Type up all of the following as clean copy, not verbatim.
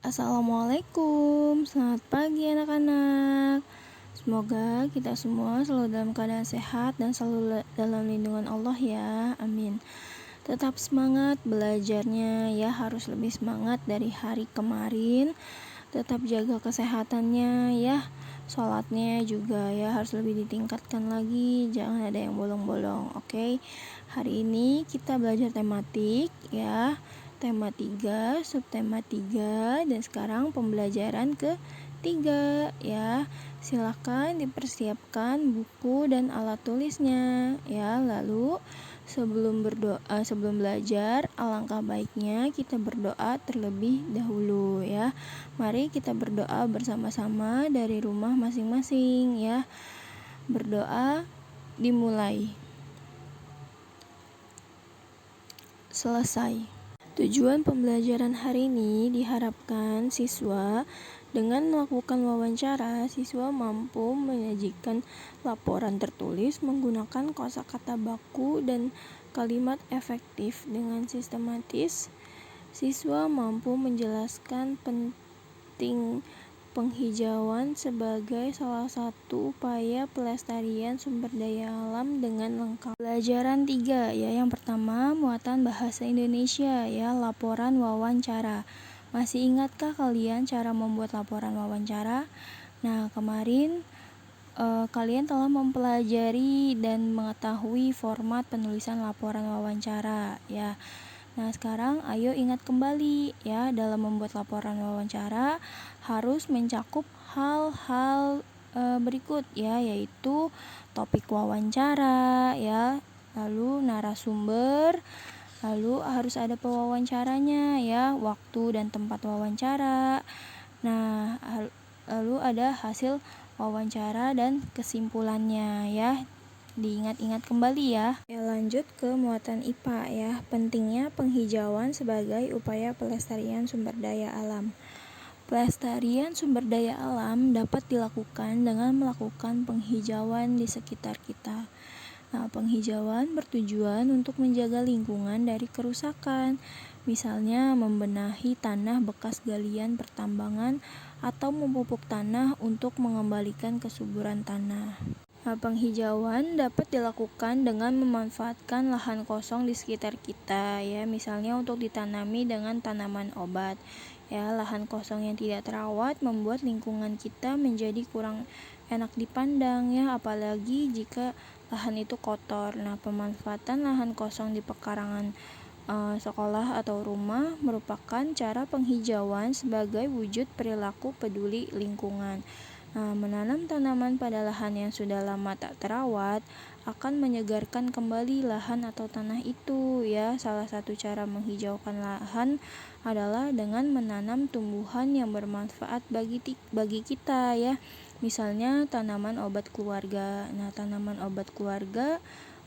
Assalamualaikum, selamat pagi anak-anak. Semoga kita semua selalu dalam keadaan sehat dan selalu dalam lindungan Allah ya, amin. Tetap semangat belajarnya ya, harus lebih semangat dari hari kemarin. Tetap jaga kesehatannya ya, sholatnya juga ya harus lebih ditingkatkan lagi, jangan ada yang bolong-bolong, oke? Hari ini kita belajar tematik ya, tema 3, subtema 3, dan sekarang pembelajaran ke-3 ya. Silahkan dipersiapkan buku dan alat tulisnya ya. Lalu sebelum belajar, alangkah baiknya kita berdoa terlebih dahulu ya. Mari kita berdoa bersama-sama dari rumah masing-masing ya. Berdoa dimulai. Selesai. Tujuan pembelajaran hari ini diharapkan siswa dengan melakukan wawancara, siswa mampu menyajikan laporan tertulis menggunakan kosakata baku dan kalimat efektif dengan sistematis. Siswa mampu menjelaskan penting penghijauan sebagai salah satu upaya pelestarian sumber daya alam dengan lengkap. Pelajaran 3 ya, yang pertama muatan bahasa Indonesia ya, laporan wawancara. Masih ingatkah kalian cara membuat laporan wawancara? Nah, kemarin kalian telah mempelajari dan mengetahui format penulisan laporan wawancara ya. Nah, sekarang ayo ingat kembali ya, dalam membuat laporan wawancara harus mencakup hal-hal berikut ya, yaitu topik wawancara ya, lalu narasumber, lalu harus ada pewawancaranya ya, waktu dan tempat wawancara. Nah, lalu ada hasil wawancara dan kesimpulannya ya. Diingat-ingat kembali ya. Lanjut ke muatan IPA ya. Pentingnya penghijauan sebagai upaya pelestarian sumber daya alam. Pelestarian sumber daya alam dapat dilakukan dengan melakukan penghijauan di sekitar kita. Nah, penghijauan bertujuan untuk menjaga lingkungan dari kerusakan, misalnya membenahi tanah bekas galian pertambangan atau memupuk tanah untuk mengembalikan kesuburan tanah. Nah, penghijauan dapat dilakukan dengan memanfaatkan lahan kosong di sekitar kita ya, misalnya untuk ditanami dengan tanaman obat. Ya, lahan kosong yang tidak terawat membuat lingkungan kita menjadi kurang enak dipandang ya, apalagi jika lahan itu kotor. Nah, pemanfaatan lahan kosong di pekarangan sekolah atau rumah merupakan cara penghijauan sebagai wujud perilaku peduli lingkungan. Menanam tanaman pada lahan yang sudah lama tak terawat akan menyegarkan kembali lahan atau tanah itu ya. Salah satu cara menghijaukan lahan adalah dengan menanam tumbuhan yang bermanfaat bagi kita ya. Misalnya tanaman obat keluarga. Nah, tanaman obat keluarga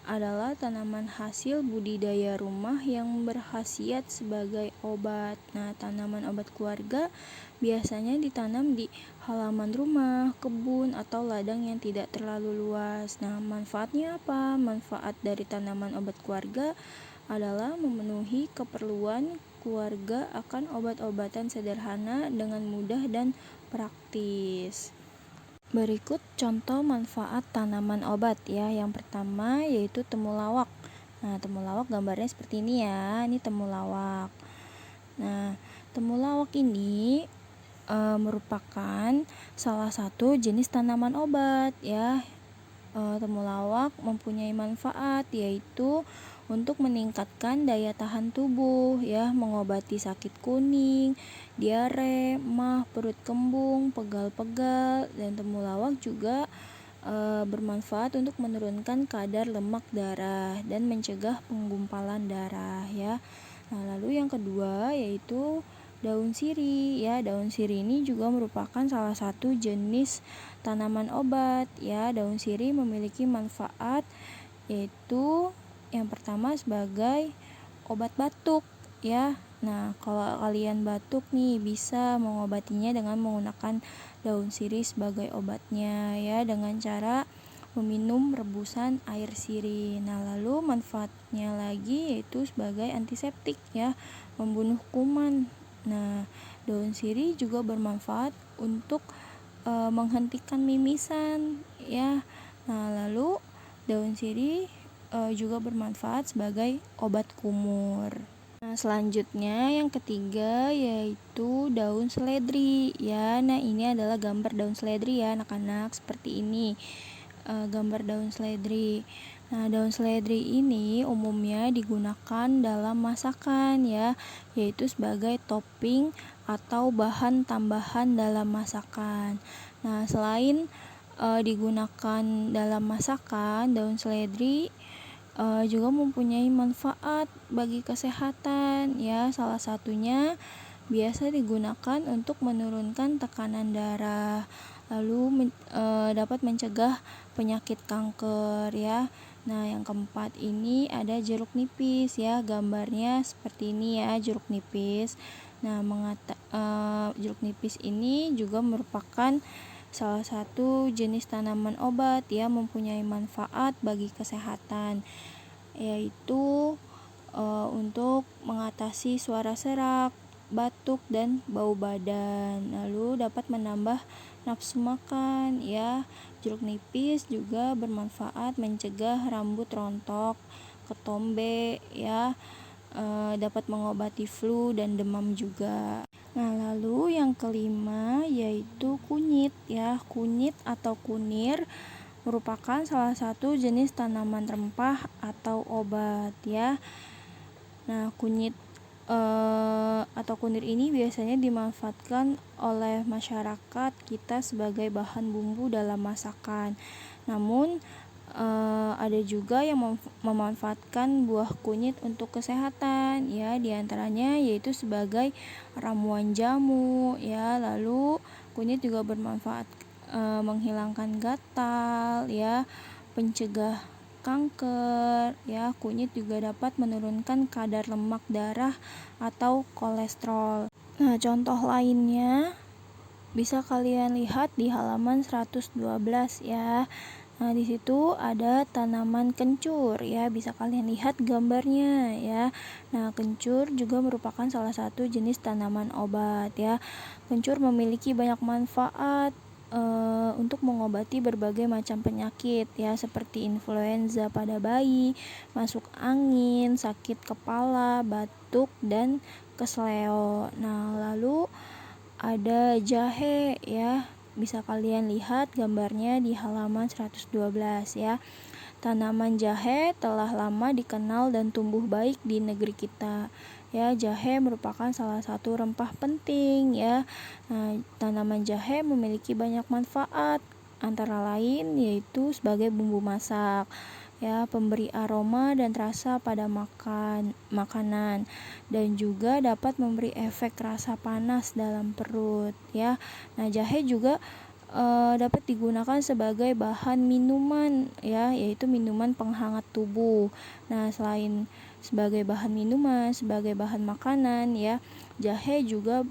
adalah tanaman hasil budidaya rumah yang berkhasiat sebagai obat. Nah, tanaman obat keluarga biasanya ditanam di halaman rumah, kebun, atau ladang yang tidak terlalu luas. Nah, manfaatnya apa? Manfaat dari tanaman obat keluarga adalah memenuhi keperluan keluarga akan obat-obatan sederhana dengan mudah dan praktis. Berikut contoh manfaat tanaman obat ya. Yang pertama yaitu temulawak. Nah, temulawak gambarnya seperti ini ya. Ini temulawak. Nah, temulawak ini merupakan salah satu jenis tanaman obat ya. Temulawak mempunyai manfaat yaitu untuk meningkatkan daya tahan tubuh ya, mengobati sakit kuning, diare, emah, perut kembung, pegal-pegal, dan temulawak juga bermanfaat untuk menurunkan kadar lemak darah dan mencegah penggumpalan darah ya. Nah, lalu yang kedua yaitu daun sirih ya. Daun sirih ini juga merupakan salah satu jenis tanaman obat ya. Daun sirih memiliki manfaat yaitu yang pertama sebagai obat batuk ya. Nah, kalau kalian batuk nih bisa mengobatinya dengan menggunakan daun sirih sebagai obatnya ya, dengan cara meminum rebusan air sirih. Nah, lalu manfaatnya lagi yaitu sebagai antiseptik ya, membunuh kuman. Nah, Daun sirih juga bermanfaat untuk menghentikan mimisan ya. Nah, lalu daun sirih juga bermanfaat sebagai obat kumur. Nah, selanjutnya yang ketiga yaitu daun seledri ya. Nah, ini adalah gambar daun seledri ya anak-anak, seperti ini gambar daun seledri. Nah, daun seledri ini umumnya digunakan dalam masakan ya, yaitu sebagai topping atau bahan tambahan dalam masakan. Nah, selain digunakan dalam masakan, daun seledri juga mempunyai manfaat bagi kesehatan ya. Salah satunya biasa digunakan untuk menurunkan tekanan darah, lalu dapat mencegah penyakit kanker ya. Nah, yang keempat ini ada jeruk nipis ya, gambarnya seperti ini ya, jeruk nipis. Nah, jeruk nipis ini juga merupakan salah satu jenis tanaman obat ya, mempunyai manfaat bagi kesehatan, yaitu untuk mengatasi suara serak, batuk, dan bau badan. Lalu dapat menambah nafsu makan ya. Jeruk nipis juga bermanfaat mencegah rambut rontok, ketombe ya, dapat mengobati flu dan demam juga. Nah, lalu yang kelima yaitu kunyit ya. Kunyit atau kunir merupakan salah satu jenis tanaman rempah atau obat ya. Nah, kunyit atau kunir ini biasanya dimanfaatkan oleh masyarakat kita sebagai bahan bumbu dalam masakan. Namun ada juga yang memanfaatkan buah kunyit untuk kesehatan ya, diantaranya yaitu sebagai ramuan jamu ya. Lalu kunyit juga bermanfaat menghilangkan gatal ya, pencegah kanker ya. Kunyit juga dapat menurunkan kadar lemak darah atau kolesterol. Nah, contoh lainnya bisa kalian lihat di halaman 112 ya. Nah, di situ ada tanaman kencur ya, bisa kalian lihat gambarnya ya. Nah, kencur juga merupakan salah satu jenis tanaman obat ya. Kencur memiliki banyak manfaat untuk mengobati berbagai macam penyakit ya, seperti influenza pada bayi, masuk angin, sakit kepala, batuk, dan kesleo. Nah, lalu ada jahe ya, bisa kalian lihat gambarnya di halaman 112 ya. Tanaman jahe telah lama dikenal dan tumbuh baik di negeri kita ya. Jahe merupakan salah satu rempah penting ya. Nah, tanaman jahe memiliki banyak manfaat, antara lain yaitu sebagai bumbu masak ya, pemberi aroma dan rasa pada makanan, dan juga dapat memberi efek rasa panas dalam perut ya. Nah, jahe juga dapat digunakan sebagai bahan minuman ya, yaitu minuman penghangat tubuh. Nah, selain sebagai bahan minuman, sebagai bahan makanan ya, jahe juga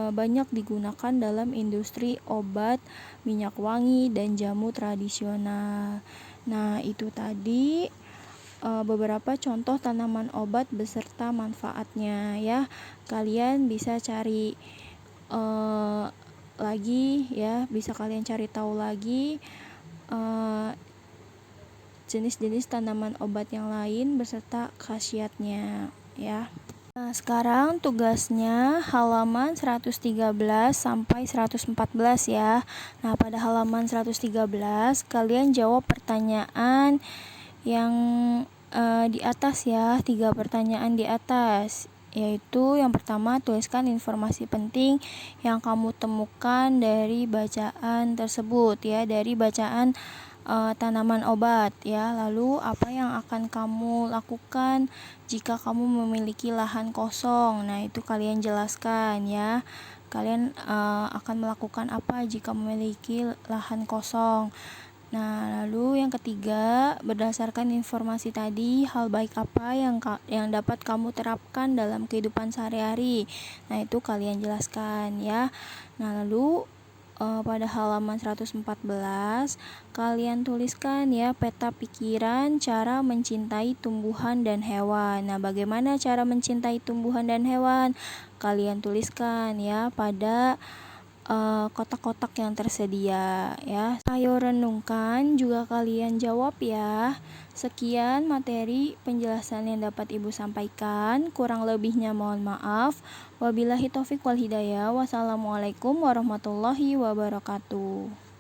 banyak digunakan dalam industri obat, minyak wangi, dan jamu tradisional. Nah, itu tadi beberapa contoh tanaman obat beserta manfaatnya ya. Kalian bisa cari lagi ya, bisa kalian cari tahu lagi jenis-jenis tanaman obat yang lain beserta khasiatnya ya. Nah, sekarang tugasnya halaman 113 sampai 114 ya. Nah, pada halaman 113 kalian jawab pertanyaan yang di atas ya, 3 pertanyaan di atas, yaitu yang pertama, tuliskan informasi penting yang kamu temukan dari bacaan tersebut ya, dari bacaan tanaman obat ya. Lalu apa yang akan kamu lakukan jika kamu memiliki lahan kosong? Nah, itu kalian jelaskan ya. Kalian akan melakukan apa jika memiliki lahan kosong? Nah, lalu yang ketiga, berdasarkan informasi tadi, hal baik apa yang dapat kamu terapkan dalam kehidupan sehari-hari? Nah, itu kalian jelaskan ya. Nah, lalu pada halaman 114, kalian tuliskan ya peta pikiran cara mencintai tumbuhan dan hewan. Nah, bagaimana cara mencintai tumbuhan dan hewan? Kalian tuliskan ya pada kotak-kotak yang tersedia ya. Ayo renungkan juga kalian jawab ya. Sekian materi penjelasan yang dapat Ibu sampaikan. Kurang lebihnya mohon maaf. Wabillahi taufik wal hidayah. Wassalamualaikum warahmatullahi wabarakatuh.